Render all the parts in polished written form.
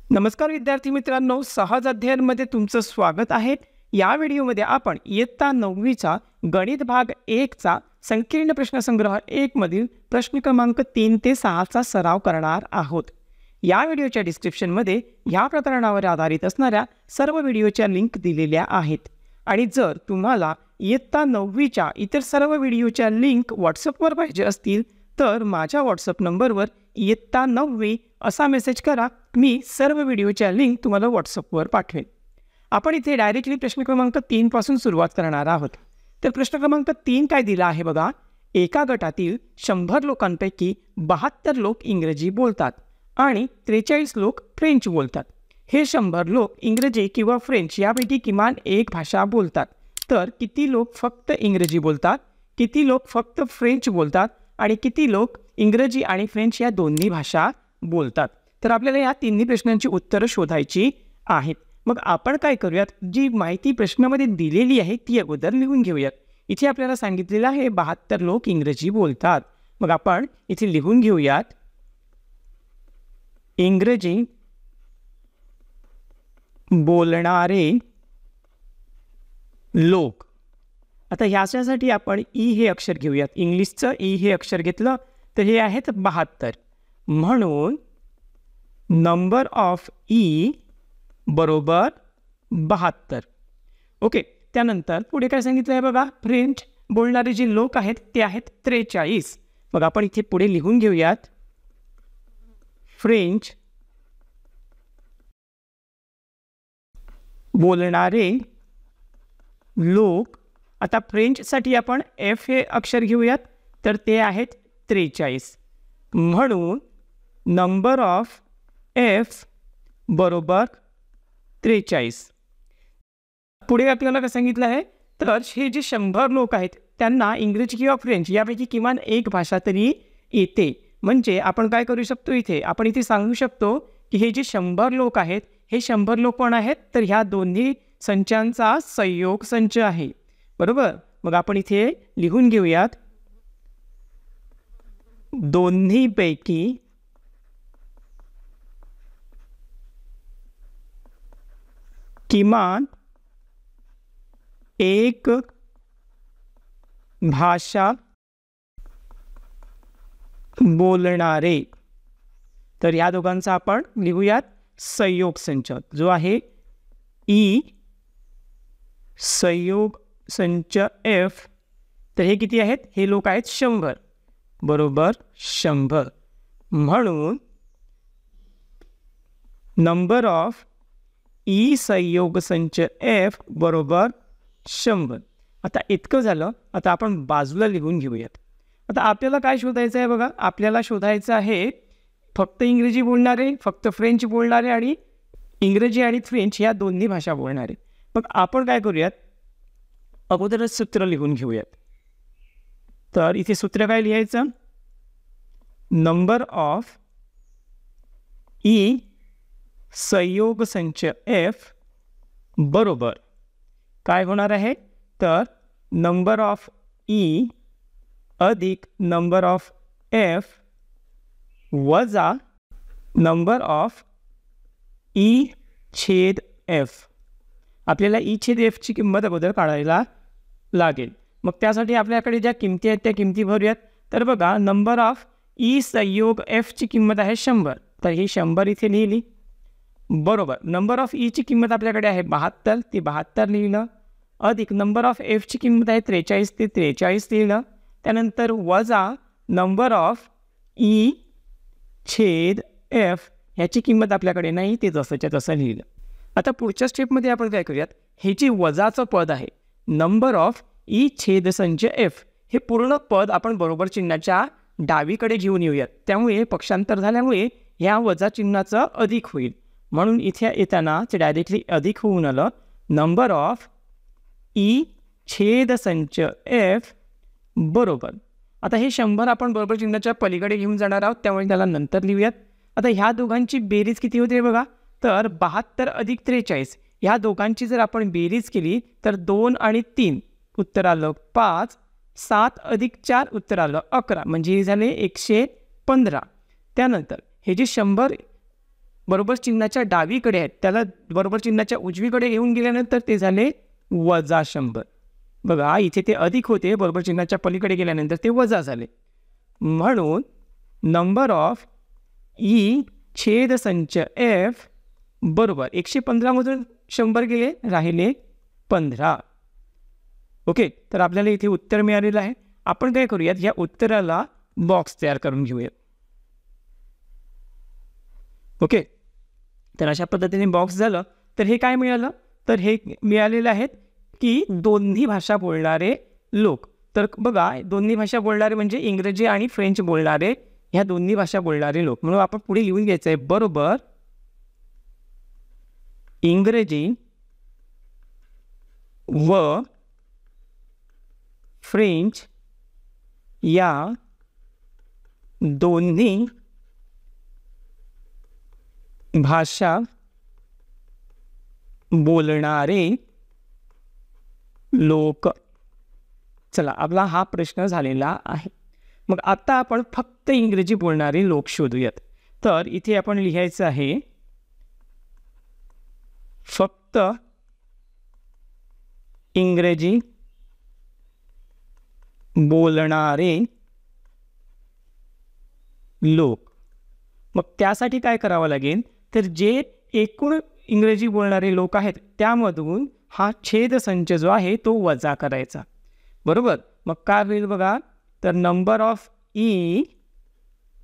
नमस्कार विद्यार्थी मित्रांनो, सहज अध्ययनमध्ये तुमचं स्वागत आहे। या व्हिडिओमध्ये आपण इयत्ता 9वीचा गणित भाग 1चा संकीर्ण प्रश्नसंग्रह 1 मधील प्रश्न क्रमांक 3 ते 6 चा सराव करणार आहोत। या व्हिडिओच्या डिस्क्रिप्शनमध्ये ह्या प्रकरणावर आधारित असणाऱ्या सर्व व्हिडिओच्या लिंक दिलेल्या आहेत आणि जर तुम्हाला इयत्ता 9वीच्या इतर सर्व व्हिडिओच्या लिंक व्हॉट्सअपवर पाहिजे असतील तर माझ्या व्हॉट्सअप नंबरवर इयत्ता 9वी असा मेसेज करा। मी सर्व व्हिडिओच्या लिंक तुम्हाला व्हॉट्सअपवर पाठवेन। आपण इथे डायरेक्टली प्रश्न क्रमांक 3 पासून सुरुवात करणार आहोत। तर प्रश्न क्रमांक 3 काय दिला आहे बघा। एका गटातील 100 लोकांपैकी 72 लोक इंग्रजी बोलतात आणि 43 लोक फ्रेंच बोलतात। हे 100 लोक इंग्रजी किंवा फ्रेंच यापैकी किमान एक भाषा बोलतात। तर किती लोक फक्त इंग्रजी बोलतात, किती लोक फक्त फ्रेंच बोलतात आणि किती लोक इंग्रजी आणि फ्रेंच या दोन्ही भाषा बोलतात। तर आपल्याला या तिन्ही प्रश्नांची उत्तरं शोधायची आहेत। मग आपण काय करूयात, जी माहिती प्रश्नामध्ये दिलेली आहे ती अगोदर लिहून घेऊयात। इथे आपल्याला सांगितलेलं आहे 72 लोक इंग्रजी बोलतात। मग आपण इथे लिहून घेऊयात इंग्रजी बोलणारे लोक। आता ह्याच्यासाठी आपण ई हे अक्षर घेऊयात। इंग्लिशचं ई हे अक्षर घेतलं तर हे आहेत 72, म्हणून नंबर ऑफ ई बरोबर 72। ओके, त्यानंतर पुढे काय सांगितलं आहे बघा, फ्रेंच बोलणारे जे लोक आहेत ते आहेत 43। मग आपण इथे पुढे लिहून घेऊयात फ्रेंच बोलणारे लोक। आता फ्रेंचसाठी आपण एफ हे अक्षर घेऊयात तर ते आहेत 43, म्हणून नंबर ऑफ एफ बरोबर 43। पुढे आपल्याला काय सांगितलं आहे, तर हे जे 100 लोक आहेत त्यांना इंग्रजी किंवा फ्रेंच यापैकी किमान एक भाषा तरी येते। म्हणजे आपण काय करू शकतो, इथे आपण इथे सांगू शकतो की हे जे 100 लोक आहेत हे 100 लोक कोण आहेत, तर ह्या दोन्ही संचांचा संयोग संच आहे, बरोबर। मग आपण इथे लिहून घेऊयात दोन्हीपैकी किमान एक भाषा बोलणारे। तर या दोघांचा आपण लिहूयात संयोग संच जो आहे ई संयोग संच एफ। तर हे किती आहेत, हे लोक आहेत 100 बरोबर 100, म्हणून नंबर ऑफ ई संयोग संच एफ बरोबर 100। आता इतकं झालं, आता आपण बाजूला लिहून घेऊयात। आता आपल्याला काय शोधायचं आहे बघा, आपल्याला शोधायचं आहे फक्त इंग्रजी बोलणारे, फक्त फ्रेंच बोलणारे आणि इंग्रजी आणि फ्रेंच या दोन्ही भाषा बोलणारे। मग आपण काय करूयात, अगोदरच सूत्र लिहून घेऊयात। तर इथे सूत्र काय लिहायचं, नंबर ऑफ ई संयोग संच एफ बरोबर काय होणार आहे, तर नंबर ऑफ ई अधिक नंबर ऑफ एफ वजा नंबर ऑफ ई छेद एफ। आपल्याला ई छेद एफची किंमत अगोदर काढायला लागेल। मग त्यासाठी आपल्याकडे ज्या किमती आहेत त्या किमती भरूयात। तर बघा, नंबर ऑफ ई संयोग एफची किंमत आहे 100, तर ही 100 इथे लिहिली, बरोबर। नंबर ऑफ ईची किंमत आपल्याकडे आहे 72, ती 72 लिहिलं, अधिक नंबर ऑफ एफची किंमत आहे 43, ते 43 लिहिलं, त्यानंतर वजा नंबर ऑफ ई छेद एफ ह्याची किंमत आपल्याकडे नाही, ते जसंच्या तसं लिहिलं। आता पुढच्या स्टेपमध्ये आपण काय करूयात, हे जे वजाचं पद आहे नंबर ऑफ ई छेद संच एफ, हे पूर्ण पद आपण बरोबर चिन्हाच्या डावीकडे घेऊन येऊयात। त्यामुळे पक्षांतर झाल्यामुळे ह्या वजा चिन्हाचं अधिक होईल, म्हणून इथे येताना ते डायरेक्टली अधिक होऊन आलं नंबर ऑफ ई छेद संच एफ बरोबर। आता हे 100 आपण बरोबर चिन्हाच्या पलीकडे घेऊन जाणार आहोत, त्यामुळे त्याला नंतर लिहूयात। आता ह्या दोघांची बेरीज किती होते बघा, तर 72 अधिक 43 ह्या दोघांची जर आपण बेरीज केली तर 2 आणि 3 उत्तर आलं 5, 7 अधिक 4 उत्तर आलं 11, म्हणजे हे झाले 115। त्यानंतर हे जे 100 बरोबर चिन्हाच्या डावीकडे आहेत त्याला बरोबर चिन्हाच्या उजवीकडे घेऊन गेल्यानंतर ते झाले वजा 100. बघा इथे ते अधिक होते, बरोबर चिन्हाच्या पलीकडे गेल्यानंतर ते वजा झाले. म्हणून नंबर ऑफ ई छेद संच एफ बरोबर 115 मधून 100 गेले, राहिले 15. ओके, तर आपल्याला इथे उत्तर मिळालेलं आहे. आपण काय करूयात, या उत्तराला बॉक्स तयार करून घेऊयात. ओके, तर अशा पद्धतीने बॉक्स झालं. तर हे काय मिळालं, तर हे मिळालेलं आहेत की दोन्ही भाषा बोलणारे लोक. तर बघा दोन्ही भाषा बोलणारे म्हणजे इंग्रजी आणि फ्रेंच बोलणारे, ह्या दोन्ही भाषा बोलणारे लोक. म्हणून आपण पुढे लिहून घ्यायचं आहे बरोबर इंग्रजी व फ्रेंच या दोन्ही भाषा बोलणारे लोक. चला, आपला हा प्रश्न झालेला आहे. मग आता आपण फक्त इंग्रजी बोलणारे लोक शोधूयात. तर इथे आपण लिहायचं आहे फक्त इंग्रजी बोलणारे लोक. मग त्यासाठी काय करावं लागेल, तर जे एकूण इंग्रजी बोलणारे लोक आहेत त्यामधून हा छेदसंच जो आहे तो वजा करायचा. बरोबर, मग काय होईल बघा, तर नंबर ऑफ ई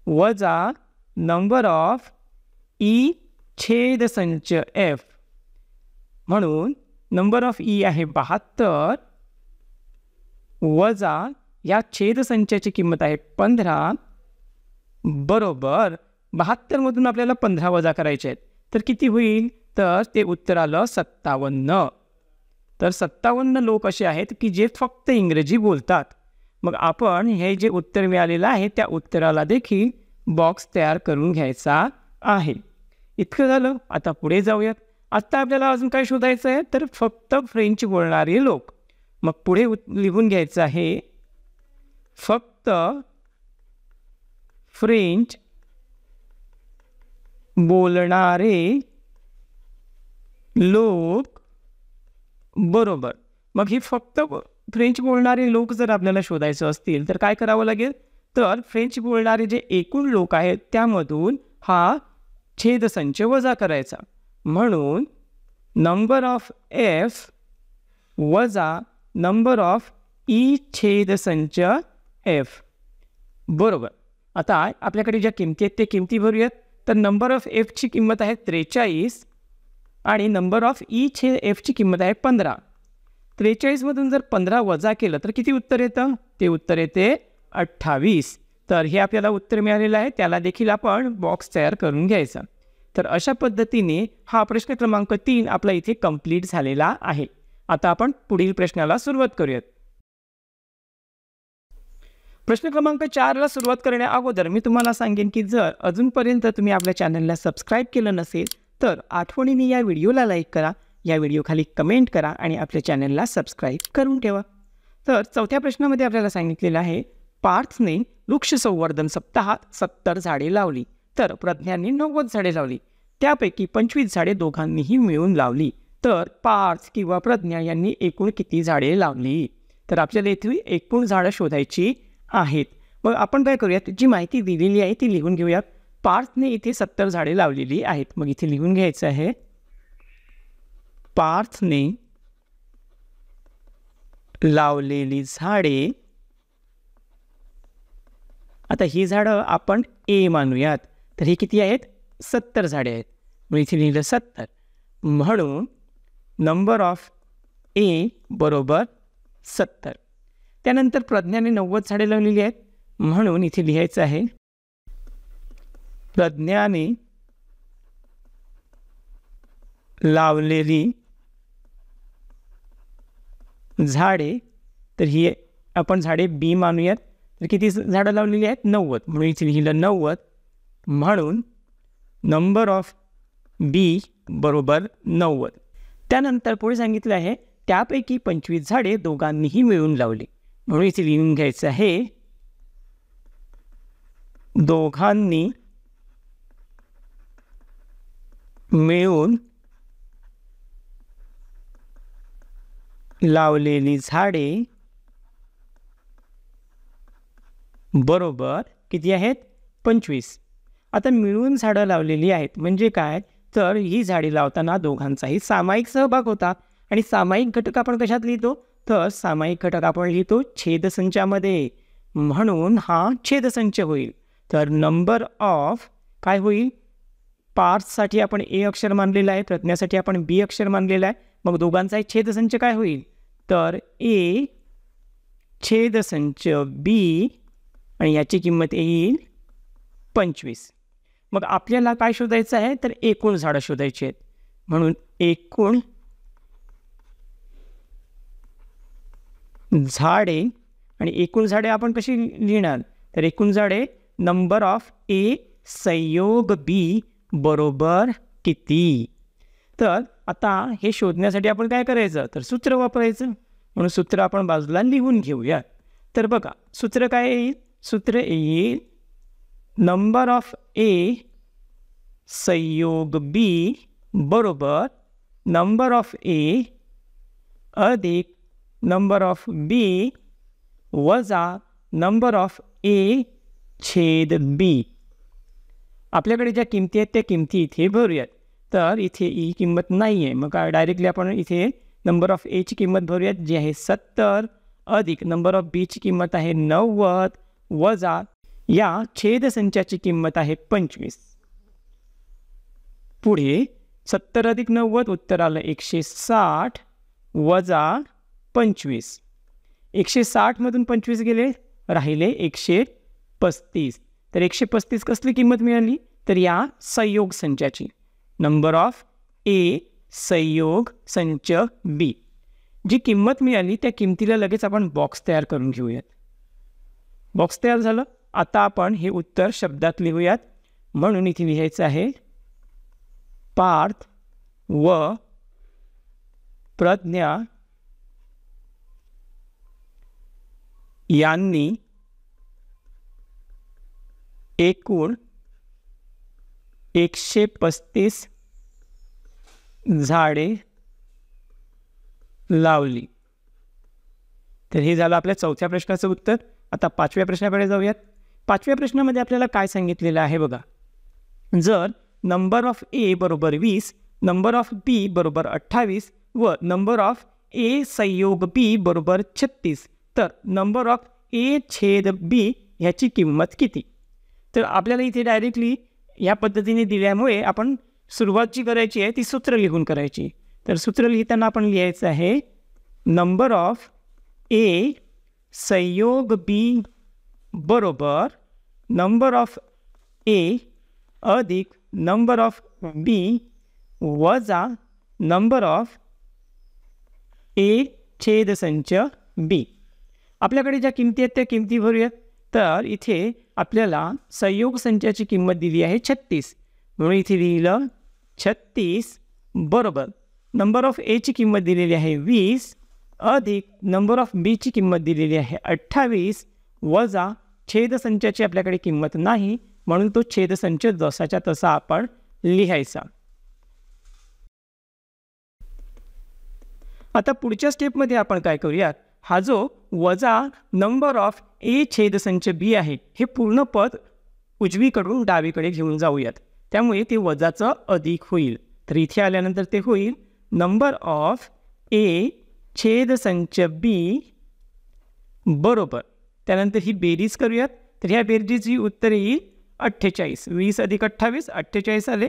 वजा नंबर ऑफ ई छेदसंच एफ. म्हणून नंबर ऑफ ई आहे 72 वजा या छेदसंचाची किंमत आहे 15 बरोबर 72 मधून आपल्याला 15 वजा करायचे आहेत. तर किती होईल, तर ते उत्तर आलं 57. तर 57 लोक असे आहेत की जे फक्त इंग्रजी बोलतात. मग आपण हे जे उत्तर मिळालेलं आहे त्या उत्तराला देखील बॉक्स तयार करून घ्यायचा आहे. इतकं झालं. आता पुढे जाऊयात. आत्ता आपल्याला अजून काय शोधायचं आहे, तर फक्त फ्रेंच बोलणारे लोक. मग पुढे लिहून घ्यायचं आहे फक्त फ्रेंच बोलणारे लोक बरोबर. मग हे फक्त फ्रेंच बोलणारे लोक जर आपल्याला शोधायचं असतील तर काय करावं लागेल, तर फ्रेंच बोलणारे जे एकूण लोक आहेत त्यामधून हा छेदसंच वजा करायचा. म्हणून नंबर ऑफ एफ वजा नंबर ऑफ ई छेदसंच एफ बरोबर. आता आपल्याकडे ज्या किमती आहेत ते किमती भरूयात. तर नंबर ऑफ एफची किंमत आहे 43 आणि नंबर ऑफ ई छेद एफची किंमत आहे 15. 43 मधून जर 15 वजा केलं तर किती उत्तर येतं, ते उत्तर येते 28. तर हे आपल्याला उत्तर मिळालेलं आहे, त्याला देखील आपण बॉक्स तयार करून घ्यायचा. तर अशा पद्धतीने हा प्रश्न क्रमांक 3 आपला इथे कंप्लीट झालेला आहे. आता आपण पुढील प्रश्नाला सुरुवात करूयात. प्रश्न क्रमांक 4ला सुरुवात करण्या अगोदर मी तुम्हाला सांगेन की जर अजूनपर्यंत तुम्ही आपल्या चॅनलला सबस्क्राईब केलं नसेल तर आठवणीने या व्हिडिओला लाईक करा, या व्हिडिओखाली कमेंट करा आणि आपल्या चॅनलला सबस्क्राईब करून ठेवा. तर चौथ्या प्रश्नामध्ये आपल्याला सांगितलेलं आहे पार्थने वृक्ष संवर्धन सप्ताहात 70 झाडे लावली, तर प्रज्ञाने 90 झाडे लावली. त्यापैकी 25 झाडे दोघांनीही मिळून लावली. तर पार्थ किंवा प्रज्ञा यांनी एकूण किती झाडे लावली. तर आपल्याला इथे एकूण झाडं शोधायची आहेत. मग आपण काय करूयात, जी माहिती दिलेली आहे ती लिहून घेऊयात. पार्थने इथे 70 झाडे लावलेली आहेत. मग इथे लिहून घ्यायचं आहे पार्थने लावलेली झाडे. आता ही झाडं आपण ए मानूयात. तर ही किती आहेत, 70 झाडे आहेत. मग इथे लिहिलं 70. म्हणून नंबर ऑफ ए बरोबर 70. त्यानंतर प्रज्ञाने 90 झाडे लावलेली आहेत. म्हणून इथे लिहायचं आहे प्रज्ञाने लावलेली झाडे. तर ही आपण झाडे बी मानूयात. तर किती झाडं लावलेली आहेत, 90. म्हणून इथे लिहिलं 90. म्हणून नंबर ऑफ बी बरोबर 90. त्यानंतर पुढे सांगितलं आहे त्यापैकी 25 झाडे दोघांनीही मिळून लावली. म्हणून इथे लिहून घ्यायचं आहे दोघांनी मिळून लावलेली झाडे बरोबर किती आहेत? 25. आता मिळून झाडं लावलेली आहेत म्हणजे काय, तर ही झाडे लावताना दोघांचाही सामायिक सहभाग होता. आणि सामायिक घटक आपण कशात लिहितो, तर सामायिक घटक आपण लिहितो छेदसंचामध्ये, म्हणून हा छेदसंच होईल. तर नंबर ऑफ काय होईल, पार्थसाठी आपण ए अक्षर मानलेला आहे, प्रज्ञासाठी आपण बी अक्षर मानलेला आहे, मग दोघांचाही छेदसंच काय होईल, तर ए छेदसंच बी आणि याची किंमत येईल 25. मग आपल्याला काय शोधायचं आहे, तर एकूण झाडं शोधायची आहेत, म्हणून एकूण झाडे, आणि एकूण झाडे आपण कशी लिहिणार, तर एकूण झाडे नंबर ऑफ ए संयोग बी बरोबर किती. तर आता हे शोधण्यासाठी आपण काय करायचं, तर सूत्र वापरायचं, म्हणून सूत्र आपण बाजूला लिहून घेऊया. तर बघा सूत्र काय येईल, सूत्र येईल नंबर ऑफ ए संयोग बी बरोबर नंबर ऑफ ए अधिक नंबर ऑफ बी वजा नंबर ऑफ ए छेद बी. आपल्याकडे ज्या किमती आहेत त्या किमती इथे भरूयात. तर इथे ई किंमत नाही आहे, मग डायरेक्टली आपण इथे नंबर ऑफ एची किंमत भरूयात, जी आहे 70 अधिक नंबर ऑफ बीची किंमत आहे 90 वजा या छेदसंचाची किंमत आहे 25. पुढे 70 अधिक 90 उत्तर आलं 160 वजा 25. 160मधून 25 गेले, राहिले 135. तर 135 कसली किंमत मिळाली, तर या संयोग संचाची, नंबर ऑफ ए संयोग संच बी. जी किंमत मिळाली त्या किंमतीला लगेच आपण बॉक्स तयार करून घेऊयात. बॉक्स तयार झालं. आता आपण हे उत्तर शब्दात लिहूयात, म्हणून इथे लिहायचं आहे पार्थ व प्रज्ञा यांनी एकूण 135 झाडे लावली. तर हे झालं आपल्या चौथ्या प्रश्नाचं उत्तर. आता पाचव्या प्रश्नाकडे जाऊयात. पाचव्या प्रश्नामध्ये आपल्याला काय सांगितलेलं आहे बघा, जर नंबर ऑफ ए बरोबर 20, नंबर ऑफ बी बरोबर 28 व नंबर ऑफ ए संयोग बी बरोबर 36, तर नंबर ऑफ ए छेद बी ह्याची किंमत किती. तर आपल्याला इथे डायरेक्टली या पद्धतीने दिल्यामुळे आपण सुरुवात जी करायची आहे ती सूत्र लिहून करायची. तर सूत्र लिहिताना आपण लिहायचं आहे नंबर ऑफ ए संयोग बी बरोबर नंबर ऑफ ए अधिक नंबर ऑफ बी वजा नंबर ऑफ ए छेदसंच बी. आपल्याकडे ज्या किमती आहेत त्या किमती भरूयात. तर इथे आपल्याला संयोग संचाची किंमत दिली आहे 36, म्हणून इथे लिहिलं 36 बरोबर नंबर ऑफ एची किंमत दिलेली आहे 20 अधिक नंबर ऑफ बीची किंमत दिलेली आहे 28 वजा छेदसंचाची आपल्याकडे किंमत नाही, म्हणून तो छेदसंच जसाच्या तसा आपण लिहायचा. आता पुढच्या स्टेपमध्ये आपण काय करूयात, हा जो वजा नंबर ऑफ ए छेदसंच बी आहे हे पूर्ण पद उजवीकडून डावीकडे घेऊन जाऊयात, त्यामुळे ते वजाचं अधिक होईल. तर इथे आल्यानंतर ते होईल नंबर ऑफ ए छेदसंच बी बरोबर, त्यानंतर ही बेरीज करूयात. तर ह्या बेरजेची उत्तर येईल 48. 20 अधिक 28 48 आले.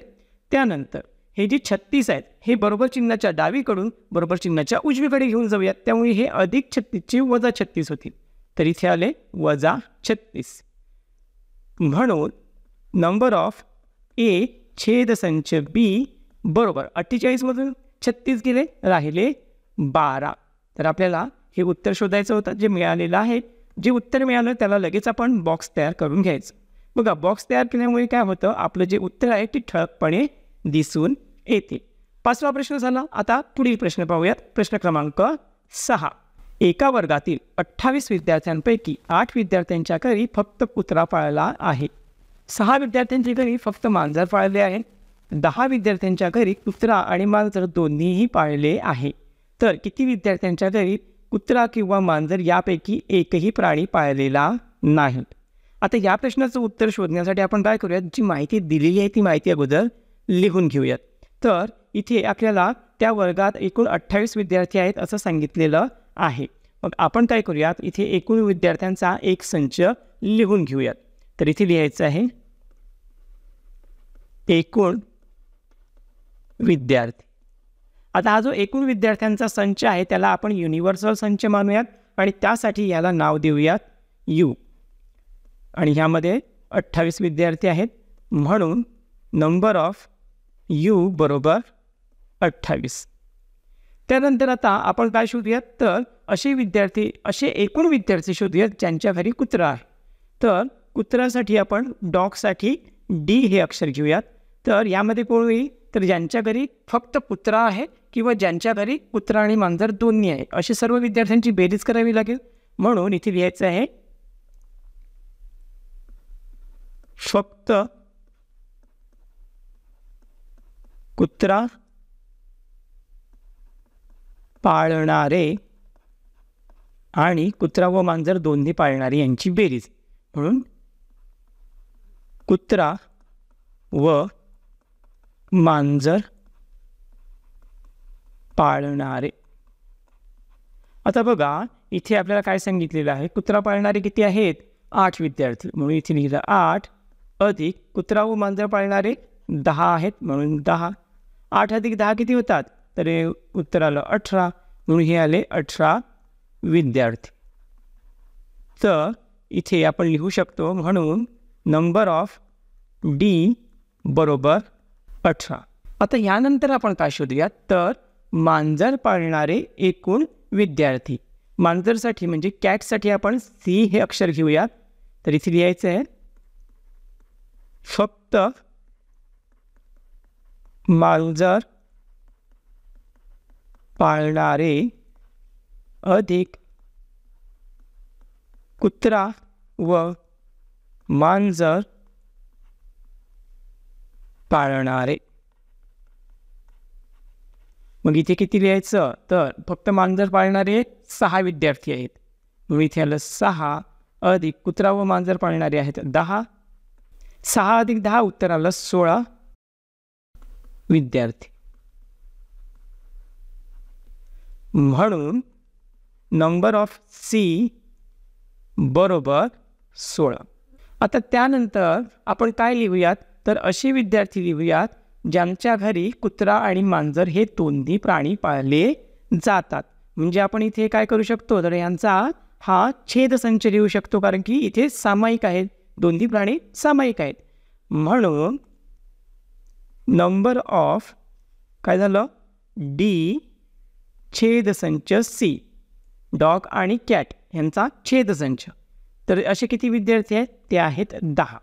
त्यानंतर हे जे 36 आहेत हे बरोबर चिन्हाच्या डावीकडून बरोबर चिन्हाच्या उजवीकडे घेऊन जाऊयात, त्यामुळे हे अधिक 36चे वजा 36 होतील. तर इथे आले वजा 36, म्हणून नंबर ऑफ ए छेदसंच बी बरोबर 48मधून 36 गेले, राहिले 12. तर आपल्याला हे उत्तर शोधायचं होतं जे मिळालेलं आहे. जे उत्तर मिळालं त्याला लगेच आपण बॉक्स तयार करून घ्यायचं. बघा बॉक्स तयार केल्यामुळे काय होतं, आपलं जे उत्तर आहे ते ठळकपणे दिसून येते. पाचवा प्रश्न झाला. आता पुढील प्रश्न पाहूयात. प्रश्न क्रमांक 6. एका वर्गातील 28 विद्यार्थ्यांपैकी 8 विद्यार्थ्यांच्या घरी फक्त कुत्रा पाळला आहे, 6 विद्यार्थ्यांच्या घरी फक्त मांजर पाळले आहे. 10 विद्यार्थ्यांच्या घरी कुत्रा आणि मांजर दोन्हीही पाळले आहे, तर किती विद्यार्थ्यांच्या घरी कुत्रा किंवा मांजर यापैकी एकही प्राणी पाळलेला नाही? आता या प्रश्नाचं उत्तर शोधण्यासाठी आपण काय करूयात, जी माहिती दिलेली आहे ती माहिती अगोदर लिहून घेऊयात. तर इथे आपल्याला त्या वर्गात एकूण 28 विद्यार्थी आहेत असं सांगितलेलं आहे. मग आपण काय करूयात, इथे एकूण विद्यार्थ्यांचा एक संच लिहून घेऊयात. तर इथे लिहायचं आहे एकूण विद्यार्थी. आता हा जो एकूण विद्यार्थ्यांचा संच आहे त्याला आपण युनिव्हर्सल संच मानूयात आणि त्यासाठी याला नाव देऊयात यू. आणि ह्यामध्ये 28 विद्यार्थी आहेत म्हणून नंबर ऑफ यू बरोबर 28. त्यानंतर आता आपण काय शोधूयात, तर असे एकूण विद्यार्थी शोधूयात ज्यांच्या घरी कुत्रा आहे. तर कुत्र्यासाठी आपण डॉगसाठी डी हे अक्षर घेऊयात. तर यामध्ये कोण होईल, तर ज्यांच्या घरी फक्त कुत्रा आहे किंवा ज्यांच्या घरी कुत्रा आणि मांजर दोन्ही आहे असे सर्व विद्यार्थ्यांची बेरीज करावी लागेल. म्हणून इथे लिहायचं आहे फक्त कुत्रा पाळणारे आणि कुत्रा व मांजर दोन्ही पाळणारे यांची बेरीज. म्हणून कुत्रा व मांजर पाळणारे. आता बघा इथे आपल्याला काय सांगितलेलं आहे, कुत्रा पाळणारे किती आहेत, 8 विद्यार्थी. म्हणून इथे लिहिलं 8 अधिक कुत्रा व मांजर पाळणारे 10 आहेत म्हणून 10. 8 अधिक 10 किती होतात, तर उत्तर आलं 18. म्हणून हे आले 18 विद्यार्थी. तर इथे आपण लिहू शकतो म्हणून नंबर ऑफ डी बरोबर 18. आता यानंतर आपण काय शोधूयात, तर मांजर पाळणारे एकूण विद्यार्थी. मांजरसाठी म्हणजे कॅटसाठी आपण सी हे अक्षर घेऊयात. तर इथे लिहायचं आहे फक्त मांजर पाळणारे अधिक कुत्रा व मांजर पाळणारे. मग इथे किती लिहायचं, तर फक्त मांजर पाळणारे 6 विद्यार्थी आहेत म्हणून इथे आलं 6 अधिक कुत्रा व मांजर पाळणारे आहेत 10. 6 अधिक 10 उत्तर आलं 16 विद्यार्थी. म्हणून नंबर ऑफ सी बरोबर 16. आता त्यानंतर आपण काय लिहूयात, तर असे विद्यार्थी लिहूयात ज्यांच्या घरी कुत्रा आणि मांजर हे दोन्ही प्राणी पाळले जातात. म्हणजे आपण इथे काय करू शकतो, तर यांचा हा छेदसंच लिहू शकतो कारण की इथे सामायिक आहेत, दोन्ही प्राणी सामायिक आहेत. म्हणून नंबर ऑफ काय झालं डी छेदसंच सी, डॉग आणि कॅट यांचा छेदसंच. तर असे किती विद्यार्थी आहेत, ते आहेत 10.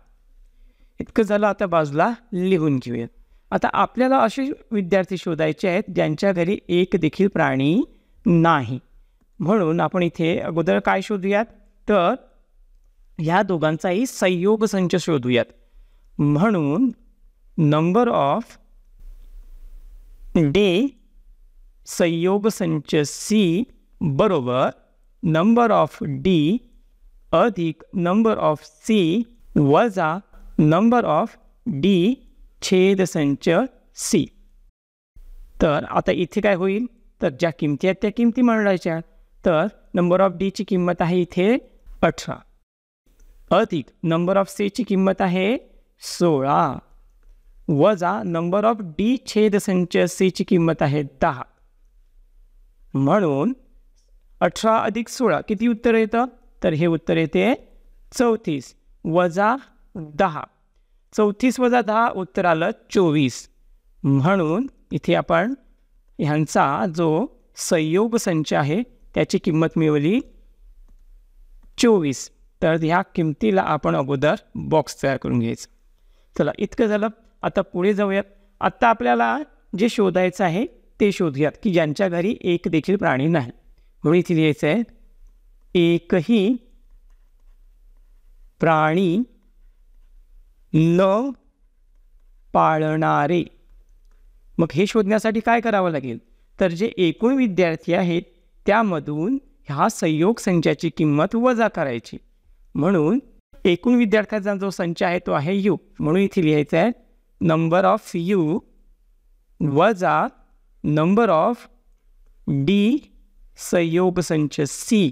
इतकं झालं. आता बाजूला लिहून घेऊयात. आता आपल्याला असे विद्यार्थी शोधायचे आहेत ज्यांच्या घरी एक देखील प्राणी नाही. म्हणून आपण इथे अगोदर काय शोधूयात, तर ह्या दोघांचाही संयोग संच शोधूयात. म्हणून नंबर ऑफ डे संयोग संच सी बरोबर नंबर ऑफ डी अधिक नंबर ऑफ सी वजा नंबर ऑफ डी छेदसंच सी. तर आता इथे काय होईल, तर ज्या किमती आहेत त्या किमती मांडायच्या. तर नंबर ऑफ डीची किंमत आहे इथे 18 अधिक नंबर ऑफ सीची किंमत आहे 16 वजा नंबर ऑफ डी छेदसंच सीची किंमत आहे 10. म्हणून 18 अधिक 16 किती उत्तर येतं, तर हे उत्तर येते 34 वजा 10. 34 वजा 10 उत्तर आलं 24. म्हणून इथे आपण ह्यांचा जो संयोग संच आहे त्याची किंमत मिळवली 24. तर ह्या किमतीला आपण अगोदर बॉक्स तयार करून घ्यायचं. चला इतकं झालं. आता पुढे जाऊयात. आत्ता आपल्याला जे शोधायचं आहे ते शोधूयात की ज्यांच्या घरी एक देखील प्राणी नाही. म्हणून इथे लिहायचं आहे एकही प्राणी न पाळणारे मग हे शोधण्यासाठी काय करावं लागेल, तर जे एकूण विद्यार्थी आहेत त्यामधून ह्या संयोग संचाची किंमत वजा करायची. म्हणून एकूण विद्यार्थ्यांचा जो संच आहे तो आहे यू. म्हणून इथे लिहायचं आहे नंबर ऑफ यू वजा नंबर ऑफ डी संयोग संच सी.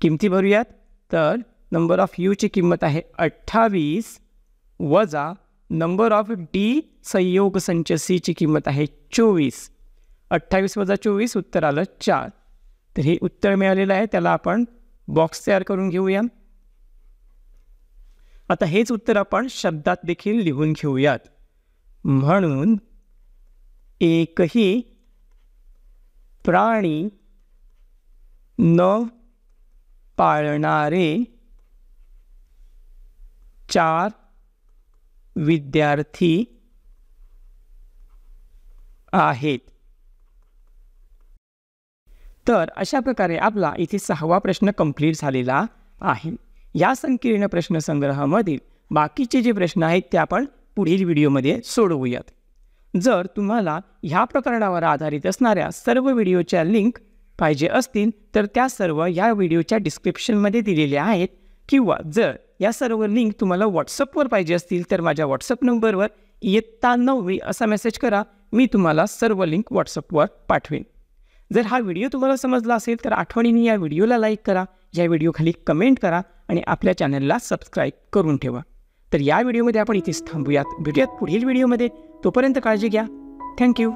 किमती भरूयात. तर नंबर ऑफ यूची किंमत आहे 28 वजा नंबर ऑफ डी संयोग संच सीची किंमत आहे 24. 28 वजा 24 उत्तर आलं 4. तर हे उत्तर मिळालेलं आहे, त्याला आपण बॉक्स तयार करून घेऊया. आता हेच उत्तर आपण शब्दात देखील लिहून घेऊयात. म्हणून एकही प्राणी न पाळणारे 4 विद्यार्थी आहेत. तर अशा प्रकारे आपला इथे 6वा प्रश्न कंप्लीट झालेला आहे. या संकीर्ण प्रश्नसंग्रहामधील बाकीचे जे प्रश्न आहेत ते आपण पुढील व्हिडिओमध्ये सोडवूयात. जर तुम्हाला ह्या प्रकरणावर आधारित असणाऱ्या सर्व व्हिडिओच्या लिंक पाहिजे असतील तर त्या सर्व या व्हिडिओच्या डिस्क्रिप्शनमध्ये दिलेल्या आहेत, किंवा जर या सर्व लिंक तुम्हाला व्हॉट्सअपवर पाहिजे असतील तर माझ्या व्हॉट्सअप नंबरवर इयत्ता 9वी असा मेसेज करा. मी तुम्हाला सर्व लिंक व्हॉट्सअपवर पाठवेन. जर हा व्हिडिओ तुम्हाला समजला असेल तर आठवणीने या व्हिडिओला लाईक करा, या व्हिडिओखाली कमेंट करा आणि आपल्या चॅनलला सबस्क्राईब करून ठेवा. तर या व्हिडिओमध्ये आपण इथेच थांबूयात. भेटूयात पुढील व्हिडिओमध्ये. तोपर्यंत काळजी घ्या. थँक्यू.